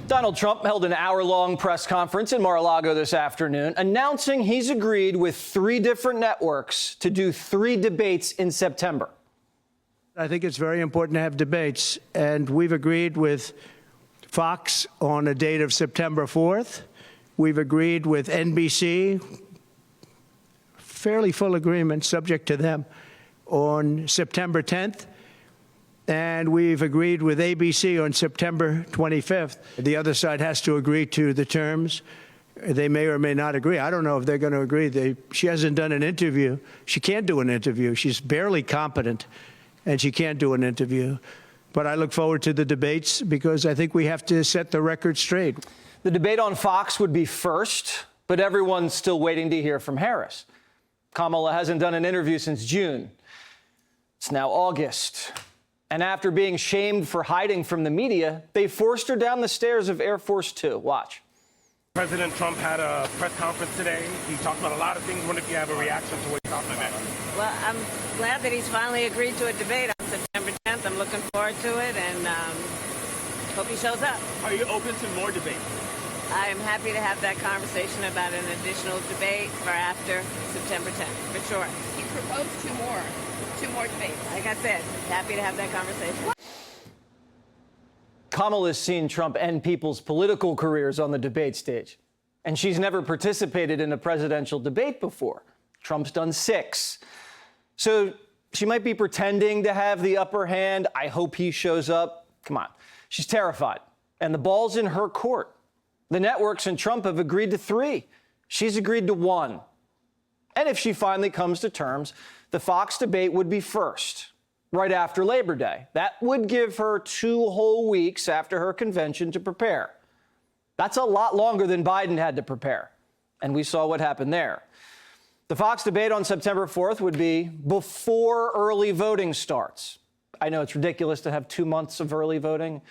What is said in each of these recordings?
Donald Trump held an hour-long press conference in Mar-a-Lago this afternoon, announcing he's agreed with 3 different networks to do 3 debates in September. I think it's very important to have debates, and we've agreed with Fox on a date of September 4th. We've agreed with NBC, fairly full agreement, subject to them, on September 10th. And we've agreed with ABC on September 25th. The other side has to agree to the terms. They may or may not agree. I don't know if they're going to agree. She hasn't done an interview. She can't do an interview. She's barely competent, and she can't do an interview. But I look forward to the debates because I think we have to set the record straight. The debate on Fox would be first, but everyone's still waiting to hear from Harris. Kamala hasn't done an interview since June. It's now August. And after being shamed for hiding from the media, they forced her down the stairs of Air Force Two. Watch. President Trump had a press conference today. He talked about a lot of things. I wonder if you have a reaction to what he's talking about. Well, I'm glad that he's finally agreed to a debate on September 10th. I'm looking forward to it and hope he shows up. Are you open to more debates? I am happy to have that conversation about an additional debate for after September 10th, for sure. He proposed 2 more debates. Like I said, happy to have that conversation. Kamala's seen Trump end people's political careers on the debate stage, and she's never participated in a presidential debate before. Trump's done 6. So she might be pretending to have the upper hand. I hope he shows up. Come on. She's terrified, and the ball's in her court. The networks and Trump have agreed to 3. She's agreed to 1. And if she finally comes to terms, the Fox debate would be first, right after Labor Day. That would give her 2 whole weeks after her convention to prepare. That's a lot longer than Biden had to prepare. And we saw what happened there. The Fox debate on September 4th would be before early voting starts. I know it's ridiculous to have 2 months of early voting,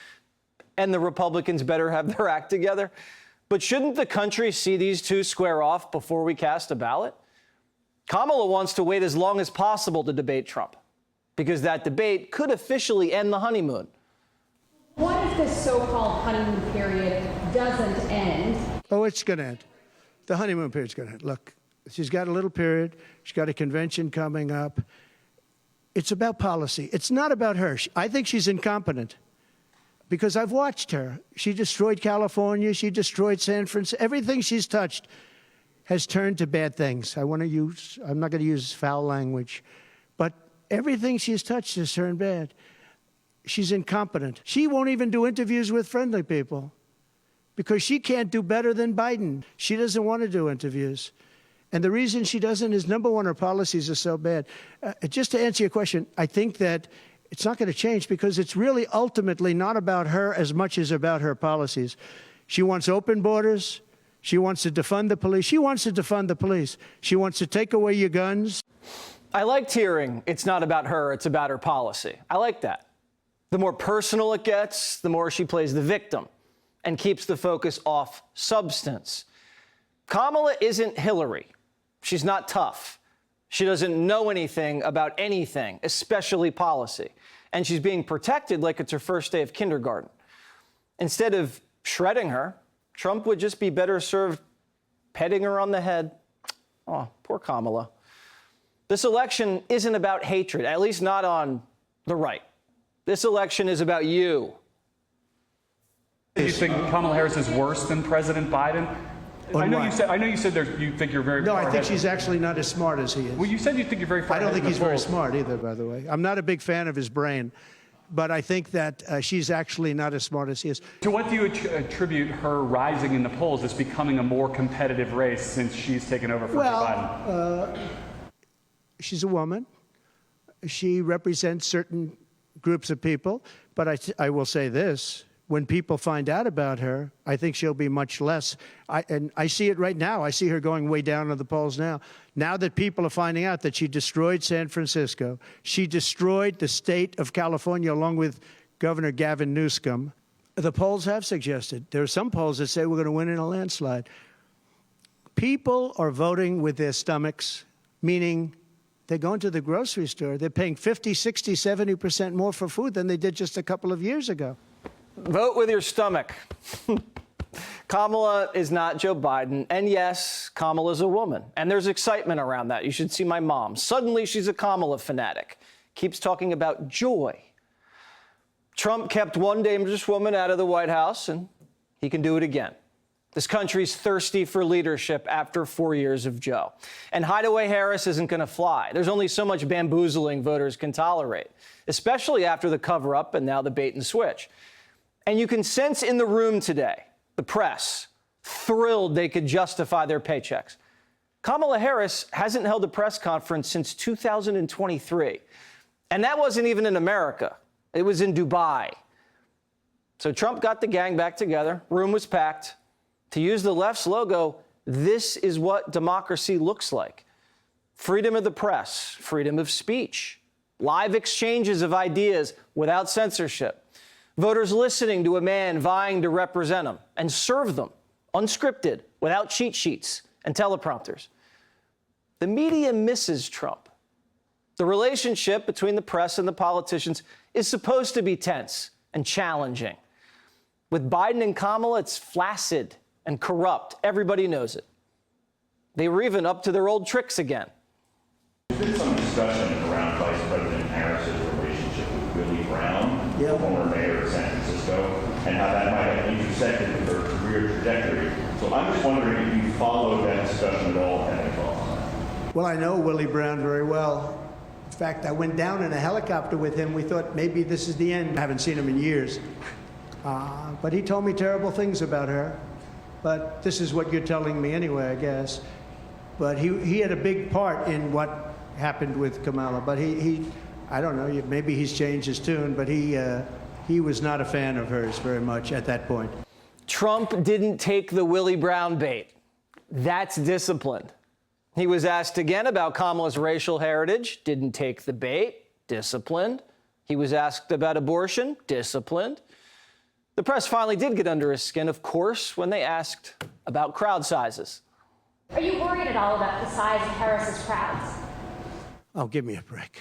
and the Republicans better have their act together. But shouldn't the country see these 2 square off before we cast a ballot? Kamala wants to wait as long as possible to debate Trump, because that debate could officially end the honeymoon. What if this so-called honeymoon period doesn't end? Oh, it's going to end. The honeymoon period's going to end. Look, she's got a little period. She's got a convention coming up. It's about policy. It's not about her. I think she's incompetent because I've watched her. She destroyed California. She destroyed San Francisco. Everything she's touched has turned to bad things. I'm not going to use foul language, but everything she's touched has turned bad. She's incompetent. She won't even do interviews with friendly people because she can't do better than Biden. She doesn't want to do interviews. And the reason she doesn't is, number one, her policies are so bad. Just to answer your question, I think that it's not going to change because it's really ultimately not about her as much as about her policies. She wants open borders. She wants to defund the police. She wants to defund the police. She wants to take away your guns. I liked hearing it's not about her, it's about her policy. I like that. The more personal it gets, the more she plays the victim and keeps the focus off substance. Kamala isn't Hillary. She's not tough. She doesn't know anything about anything, especially policy. And she's being protected like it's her first day of kindergarten. Instead of shredding her, Trump would just be better served petting her on the head. Oh, poor Kamala. This election isn't about hatred, at least not on the right. This election is about you. Do you think Kamala Harris is worse than President Biden? I know you said you think you're very far No, I think ahead. she's actually not as smart as he is. Well, you said you think you're very far I don't ahead think in he's the very polls. smart either, by the way. I'm not a big fan of his brain, but I think that she's actually not as smart as he is. To what do you attribute her rising in the polls as becoming a more competitive race since she's taken over for Biden? She's a woman. She represents certain groups of people, but I will say this. When people find out about her, I think she'll be much less. And I see it right now. I see her going way down in the polls now. Now that people are finding out that she destroyed San Francisco, she destroyed the state of California along with Governor Gavin Newsom. The polls have suggested. There are some polls that say we're going to win in a landslide. People are voting with their stomachs, meaning they're going to the grocery store. They're paying 50, 60, 70% more for food than they did just a couple of years ago. Vote with your stomach. Kamala is not Joe Biden. And yes, Kamala's a woman. And there's excitement around that. You should see my mom. Suddenly she's a Kamala fanatic. Keeps talking about joy. Trump kept one dangerous woman out of the White House, and he can do it again. This country's thirsty for leadership after 4 years of Joe. And Hideaway Harris isn't going to fly. There's only so much bamboozling voters can tolerate, especially after the cover-up and now the bait and switch. And you can sense in the room today, the press, thrilled they could justify their paychecks. Kamala Harris hasn't held a press conference since 2023. And that wasn't even in America. It was in Dubai. So Trump got the gang back together. Room was packed. To use the left's logo, this is what democracy looks like. Freedom of the press, freedom of speech, live exchanges of ideas without censorship, voters listening to a man vying to represent them and serve them, unscripted, without cheat sheets and teleprompters. The media misses Trump. The relationship between the press and the politicians is supposed to be tense and challenging. With Biden and Kamala, it's flaccid and corrupt. Everybody knows it. They were even up to their old tricks again. There's been some discussion around Vice President Harris's relationship with Willie Brown, the former mayor of San Francisco, and how that might have intersected with her career trajectory. So I'm just wondering if you followed that discussion at all and any thoughts on that. Well, I know Willie Brown very well. In fact, I went down in a helicopter with him. We thought maybe this is the end. I haven't seen him in years. But he told me terrible things about her. But this is what you're telling me anyway, I guess. But he had a big part in what happened with Kamala. But I don't know, maybe he's changed his tune, but he was not a fan of hers very much at that point. Trump didn't take the Willie Brown bait. That's disciplined. He was asked again about Kamala's racial heritage, didn't take the bait, disciplined. He was asked about abortion, disciplined. The press finally did get under his skin, of course, when they asked about crowd sizes. Are you worried at all about the size of Harris's crowds? Oh, give me a break.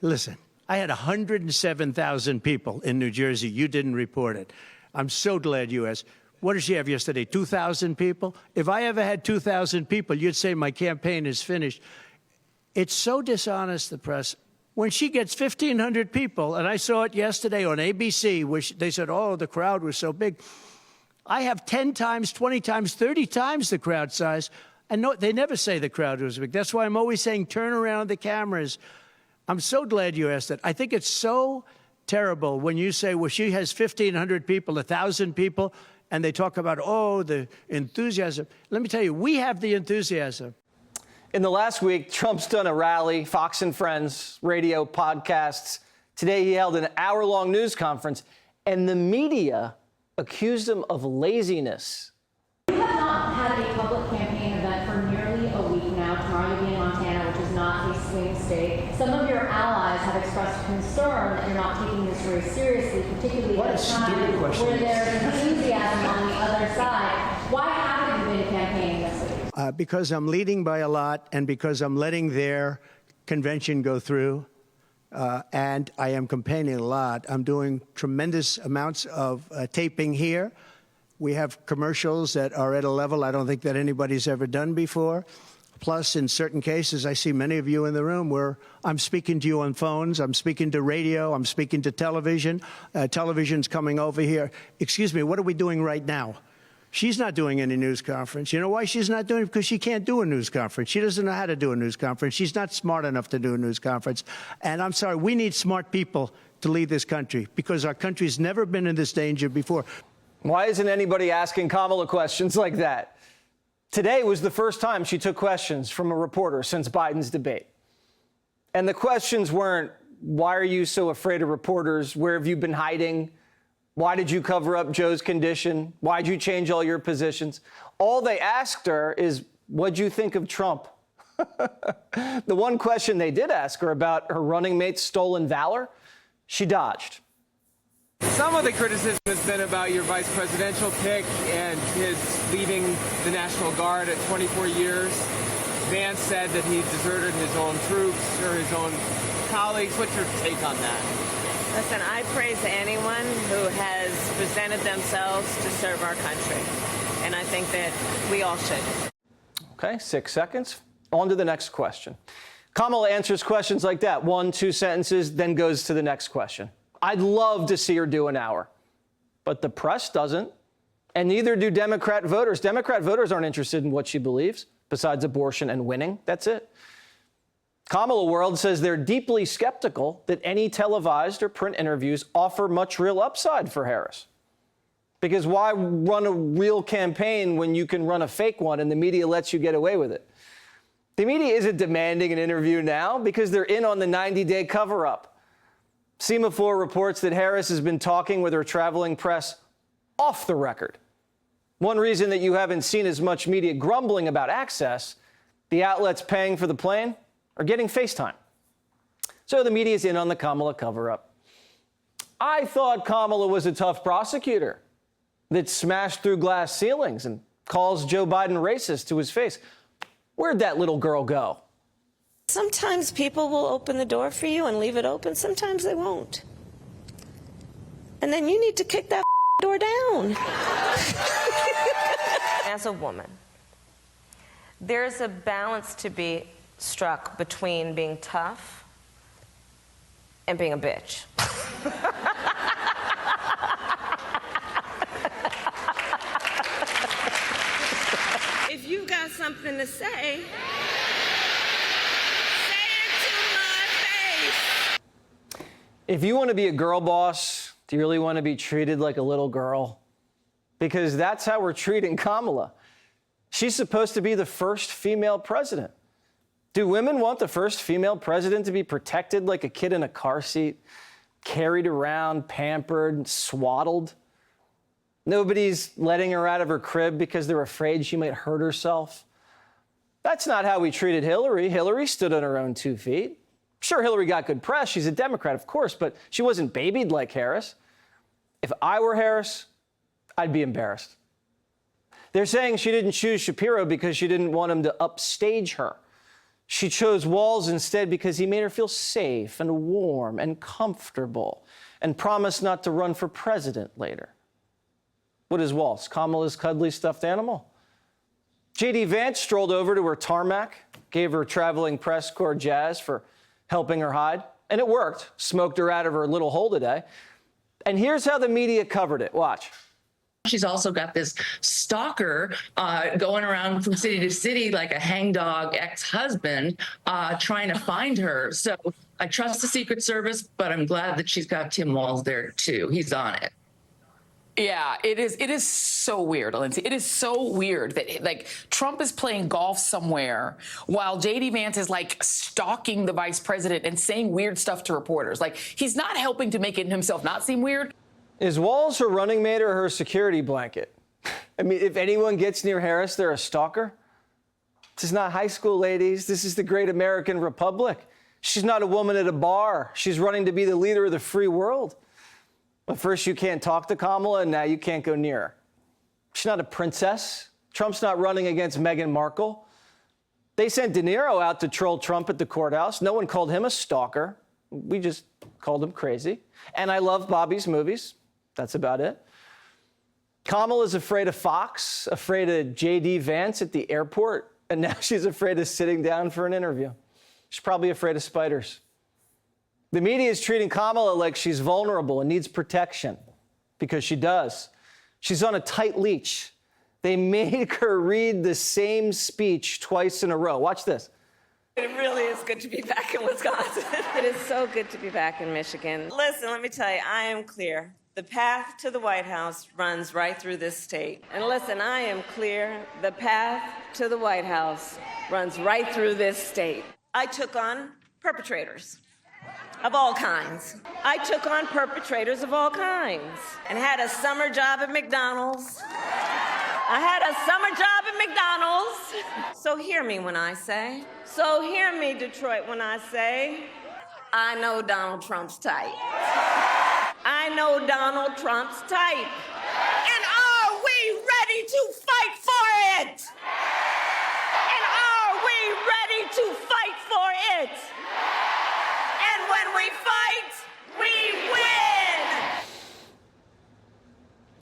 Listen, I had 107,000 people in New Jersey. You didn't report it. I'm so glad you asked. What did she have yesterday, 2,000 people? If I ever had 2,000 people, you'd say my campaign is finished. It's so dishonest, the press. When she gets 1,500 people, and I saw it yesterday on ABC, where they said, oh, the crowd was so big. I have 10 times, 20 times, 30 times the crowd size. And no, they never say the crowd was big. That's why I'm always saying turn around the cameras. I'm so glad you asked that. I think it's so terrible when you say, well, she has 1,500 people, 1,000 people, and they talk about, oh, the enthusiasm. Let me tell you, we have the enthusiasm. In the last week, Trump's done a rally, Fox and Friends, radio, podcasts. Today, he held an hour-long news conference, and the media accused him of laziness. You have not had a public campaign event for nearly a week now. Tomorrow you'll be in Montana, which is not a swing state. Some of your allies have expressed concern that you're not taking this very seriously, particularly at a time where there's enthusiasm on the other side. Why haven't you been campaigning this week? Because I'm leading by a lot and because I'm letting their convention go through. And I am campaigning a lot. I'm doing tremendous amounts of taping here. We have commercials that are at a level I don't think that anybody's ever done before. Plus, in certain cases, I see many of you in the room where I'm speaking to you on phones, I'm speaking to radio, I'm speaking to television. Television's coming over here. Excuse me, what are we doing right now? She's not doing any news conference. You know why she's not doing it? Because she can't do a news conference. She doesn't know how to do a news conference. She's not smart enough to do a news conference. And I'm sorry, we need smart people to lead this country because our country's never been in this danger before. Why isn't anybody asking Kamala questions like that? Today was the first time she took questions from a reporter since Biden's debate. And the questions weren't, why are you so afraid of reporters? Where have you been hiding? Why did you cover up Joe's condition? Why'd you change all your positions? All they asked her is, what'd you think of Trump? The one question they did ask her about her running mate's stolen valor, she dodged. Some of the criticism has been about your vice presidential pick and his leaving the National Guard at 24 years. Vance said that he deserted his own troops or his own colleagues. What's your take on that? Listen, I praise anyone who has presented themselves to serve our country. And I think that we all should. Okay, 6 seconds. On to the next question. Kamala answers questions like that, 1, 2 sentences, then goes to the next question. I'd love to see her do an hour, but the press doesn't, and neither do Democrat voters. Democrat voters aren't interested in what she believes, besides abortion and winning. That's it. Kamala World says they're deeply skeptical that any televised or print interviews offer much real upside for Harris. Because why run a real campaign when you can run a fake one and the media lets you get away with it? The media isn't demanding an interview now because they're in on the 90-day cover-up. Semaphore reports that Harris has been talking with her traveling press off the record. One reason that you haven't seen as much media grumbling about access, the outlets paying for the plane are getting FaceTime. So the media's in on the Kamala cover-up. I thought Kamala was a tough prosecutor that smashed through glass ceilings and calls Joe Biden racist to his face. Where'd that little girl go? Sometimes people will open the door for you and leave it open. Sometimes they won't. And then you need to kick that door down. As a woman, there's a balance to be struck between being tough and being a bitch. If you got something to say it to my face. If you want to be a girl boss, do you really want to be treated like a little girl? Because that's how we're treating Kamala. She's supposed to be the first female president. Do women want the first female president to be protected like a kid in a car seat, carried around, pampered, swaddled? Nobody's letting her out of her crib because they're afraid she might hurt herself. That's not how we treated Hillary. Hillary stood on her own 2 feet. Sure, Hillary got good press. She's a Democrat, of course, but she wasn't babied like Harris. If I were Harris, I'd be embarrassed. They're saying she didn't choose Shapiro because she didn't want him to upstage her. She chose Walz instead because he made her feel safe and warm and comfortable and promised not to run for president later. What is Walz? Kamala's cuddly stuffed animal? J.D. Vance strolled over to her tarmac, gave her traveling press corps jazz for helping her hide, and it worked. Smoked her out of her little hole today. And here's how the media covered it. Watch. She's also got this stalker going around from city to city like a hangdog ex-husband trying to find her. So I trust the Secret Service, but I'm glad that she's got Tim Walz there, too. He's on it. Yeah, it is so weird, Lindsay. It is so weird that, like, Trump is playing golf somewhere while J.D. Vance is, like, stalking the vice president and saying weird stuff to reporters. Like, he's not helping to make it himself not seem weird. Is Walz her running mate or her security blanket? I mean, if anyone gets near Harris, they're a stalker. This is not high school, ladies. This is the great American Republic. She's not a woman at a bar. She's running to be the leader of the free world. But first you can't talk to Kamala, and now you can't go near her. She's not a princess. Trump's not running against Meghan Markle. They sent De Niro out to troll Trump at the courthouse. No one called him a stalker. We just called him crazy. And I love Bobby's movies. That's about it. Kamala's afraid of Fox, afraid of J.D. Vance at the airport, and now she's afraid of sitting down for an interview. She's probably afraid of spiders. The media is treating Kamala like she's vulnerable and needs protection, because she does. She's on a tight leash. They make her read the same speech twice in a row. Watch this. It really is good to be back in Wisconsin. It is so good to be back in Michigan. Listen, let me tell you, I am clear. The path to the White House runs right through this state. And listen, I am clear. The path to the White House runs right through this state. I took on perpetrators of all kinds. I took on perpetrators of all kinds and had a summer job at McDonald's. I had a summer job at McDonald's. So hear me when I say, so hear me, Detroit, when I say, I know Donald Trump's type. I know Donald Trump's type. And are we ready to fight for it? And are we ready to fight for it? And when we fight, we win!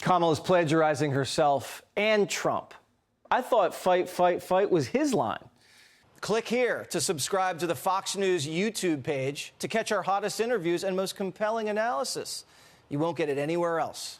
Kamala's plagiarizing herself and Trump. I thought fight, fight, fight was his line. Click here to subscribe to the Fox News YouTube page to catch our hottest interviews and most compelling analysis. You won't get it anywhere else.